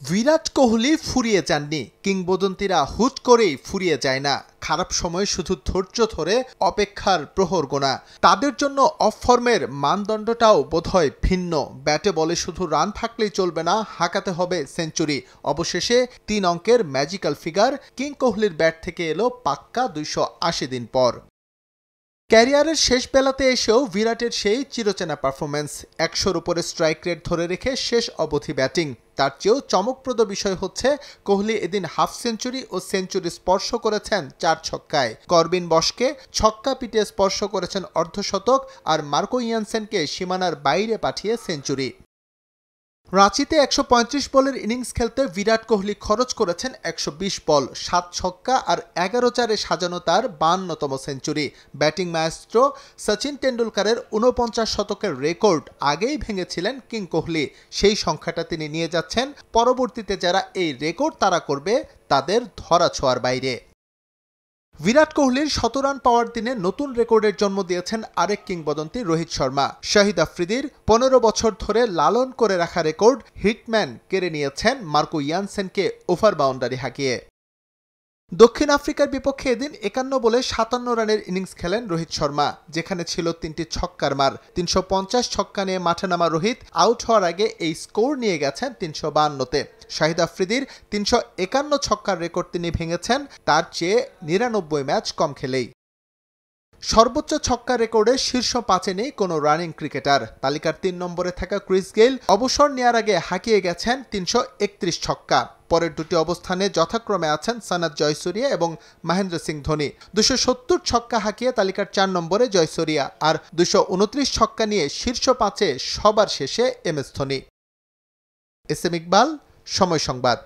বিরাট কোহলি ফুরিয়ে যাননি, কিংবদন্তিরা হুট করেই ফুরিয়ে যায় না। খারাপ সময় শুধু ধৈর্য ধরে অপেক্ষার প্রহর গোনা। তাদের জন্য অফ ফর্মের মানদণ্ডটাও বোধহয় ভিন্ন। ব্যাটে বলে শুধু রান থাকলেই চলবে না, হাঁকাতে হবে সেঞ্চুরি। অবশেষে ৩ অঙ্কের ম্যাজিক্যাল ফিগার কিং কোহলির ব্যাট থেকে এলো পাক্কা ২৮০ দিন পর। ক্যারিয়ারের শেষ বেলাতে এসেও বিরাটের সেই চিরচেনা পারফরম্যান্স, ১০০-র উপরে স্ট্রাইক রেট ধরে রেখে শেষ অবধি ব্যাটিং। তার চেয়েও চমকপ্রদ বিষয় হচ্ছে কোহলি এদিন হাফ সেঞ্চুরি ও সেঞ্চুরি স্পর্শ করেছেন ৪ ছক্কায়। করবিন বশকে ছক্কা পিটিয়ে স্পর্শ করেছেন অর্ধশতক, আর মার্কো ইয়ানসেনকে সীমানার বাইরে পাঠিয়ে সেঞ্চুরি। রাঁচিতে ১৩৫ বলের ইনিংস খেলতে বিরাট কোহলি খরচ করেছেন ১২০ বল, ৭ ছক্কা আর ১১ চারে সাজানো তার ৫২তম সেঞ্চুরি। ব্যাটিং মায়েস্ট্রো সচিন টেন্ডুলকারের ৪৯ শতকের রেকর্ড আগেই ভেঙেছিলেন কিং কোহলি। সেই সংখ্যাটা তিনি নিয়ে যাচ্ছেন পরবর্তীতে যারা এই রেকর্ড তাড়া করবে তাদের ধরাছোঁয়ার বাইরে। বিরাট কোহলির ১৭ রান পাওয়ার দিনে নতুন রেকর্ডের জন্ম দিয়েছেন আরেক কিংবদন্তি রোহিত শর্মা। শাহিদ আফ্রিদির ১৫ বছর ধরে লালন করে রাখা রেকর্ড হিটম্যান কেড়ে নিয়েছেন মার্কো ইয়ানসেনকে ওভার বাউন্ডারি হাঁকিয়ে। দক্ষিণ আফ্রিকার বিপক্ষে এদিন ৫১ বলে ৫৭ রানের ইনিংস খেলেন রোহিত শর্মা, যেখানে ছিল ৩টি ছক্কার মার। ৩৫০ ছক্কা নিয়ে মাঠে নামা রোহিত আউট হওয়ার আগে এই স্কোর নিয়ে গেছেন ৩৫২তে। শাহিদ আফ্রিদির ৩৫১ ছক্কার রেকর্ড তিনি ভেঙেছেন তার চেয়ে ৯৯ ম্যাচ কম খেলেই। সর্বোচ্চ ছক্কা রেকর্ডে শীর্ষ ৫-এ নেই কোনো রানিং ক্রিকেটার। তালিকার ৩ নম্বরে থাকা ক্রিস গেইল অবসর নেয়ার আগে হাঁকিয়ে গেছেন ৩৩১ ছক্কা। পরের দুটি অবস্থানে যথাক্রমে আছেন সনাত জয়সুরিয়া এবং মহেন্দ্র সিং ধোনি। ২৭০ ছক্কা হাঁকিয়ে তালিকার ৪ নম্বরে জয়সুরিয়া, আর ২২৯ ছক্কা নিয়ে শীর্ষ ৫-এ সবার শেষে M S Dhoni. S M Iqbal, Somoy সংবাদ।